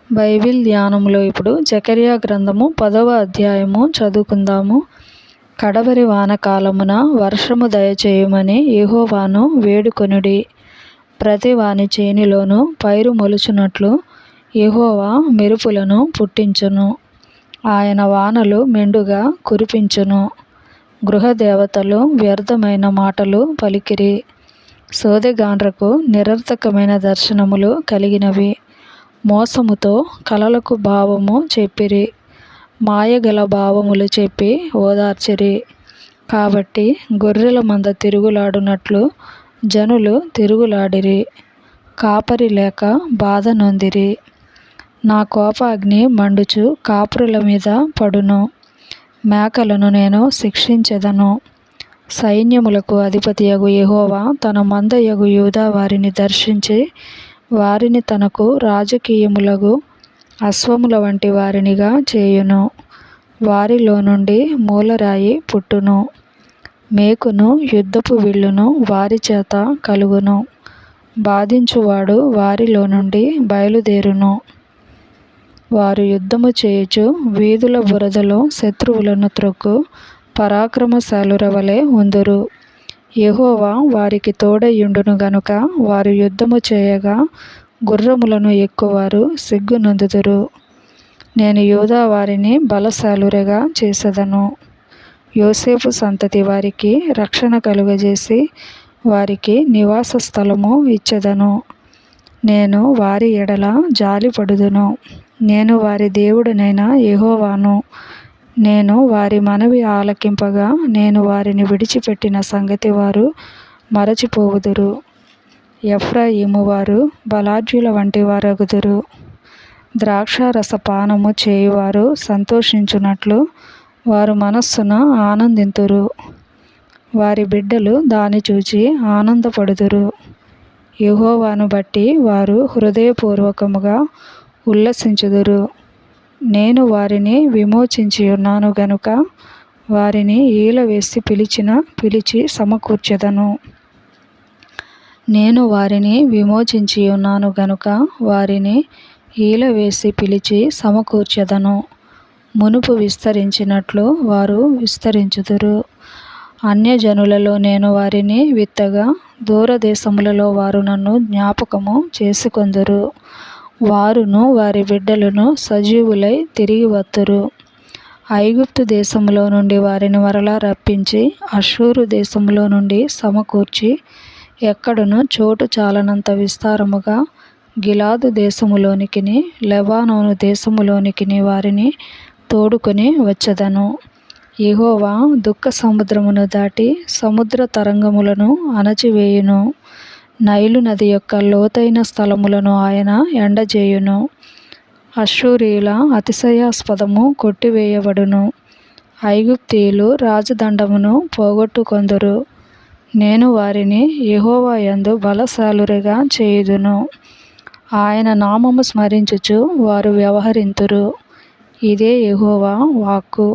Bible ధ్యానంలో ఇప్పుడు జకర్యా గ్రంథము 10వ అధ్యాయము చదువుకుందాము. కడవరి వానకాలమున వర్షము దయచేయమని యెహోవాను వేడుకొనుడి. ప్రతి వాని చేనిలోను పైరు మొలుచున్నట్లు యెహోవా మెరుపులను పుట్టించును. ఆయన వానలు మెండుగా కురిపించును. గృహదేవతలు వ్యర్థమైన మాటలు పలికిరి. సోదెగాండ్రకు నిరర్థకమైన దర్శనములు కలిగినవి. మోసముతో కలలకు భావము చెప్పిరి. మాయగల భావములు చెప్పి ఓదార్చిరి. కాబట్టి గొర్రెల మంద తిరుగులాడునట్లు జనులు తిరుగులాడిరి. కాపరి లేక బాధ నొందిరి. నా కోపాగ్ని మండుచు కాపురుల మీద పడును. మేకలను నేను శిక్షించెదను. సైన్యములకు అధిపతియగు యెహోవా తన మందయగు యూదా వారిని దర్శించి వారిని తనకు రాజకీయములగు అశ్వముల వంటి వారినిగా చేయును. వారిలో నుండి మూలరాయి పుట్టును. మేకును యుద్ధపు విల్లును వారి చేత కలుగును. బాధించువాడు వారిలో నుండి బయలుదేరును. వారు యుద్ధము చేయుచు వీధుల బురదలో శత్రువులను త్రొక్కు పరాక్రమశాలుర వలె ఉందురు. యెహోవా వారికి తోడయుండును గనుక వారు యుద్ధము చేయగా గుర్రములను ఎక్కువారు సిగ్గునొందుదురు. నేను యూదా వారిని బలశాలురగా చేసెదను. యోసేపు సంతతి వారికి రక్షణ కలుగజేసి వారికి నివాస స్థలము ఇచ్చెదను. నేను వారి ఎడల జాలిపడుదును. నేను వారి దేవుడనైన యెహోవాను. నేను వారి మనవి ఆలకింపగా నేను వారిని విడిచిపెట్టిన సంగతి వారు మరచిపోవుదురు. ఎఫ్రాయిము వారు బలాఢ్యుల వంటి వారగుదురు. ద్రాక్షారస పానము చేయువారు సంతోషించున్నట్లు వారు మనస్సున ఆనందింతురు. వారి బిడ్డలు దాని చూచి ఆనందపడుదురు. యెహోవాను బట్టి వారు హృదయపూర్వకముగా ఉల్లసించుదురు. నేను వారిని విమోచించియున్నాను గనుక వారిని ఈలవేసి పిలిచి సమకూర్చెదను. నేను వారిని విమోచించియున్నాను గనుక వారిని ఈలవేసి పిలిచి సమకూర్చెదను. మునుపు విస్తరించినట్లు వారు విస్తరించుదురు. అన్యజనులలో నేను వారిని విత్తగా దూరదేశములలో వారు నన్ను జ్ఞాపకము చేసుకొందురు. వారును వారి బిడ్డలను సజీవులై తిరిగి వత్తురు. ఐగుప్తు దేశములో నుండి వారిని మరలా రప్పించి అష్షూరు దేశములో నుండి సమకూర్చి ఎక్కడను చోటు చాలనంత విస్తారముగా గిలాదు దేశములోనికిని లెబానోను దేశములోనికిని వారిని తోడుకొని వచ్చెదను. యెహోవా దుఃఖ సముద్రమును దాటి సముద్ర తరంగములను అణచివేయును. నైలు నది యొక్క లోతైన స్థలములను ఆయన ఎండజేయును. అష్షూరీయుల అతిశయాస్పదము కొట్టివేయబడును. ఐగుప్తీయులు రాజదండమును పోగొట్టుకొందురు. నేను వారిని యెహోవా యందు బలశాలురిగా చేయుదును. ఆయన నామము స్మరించుచు వారు వ్యవహరింతురు. ఇదే యెహోవా వాక్కు.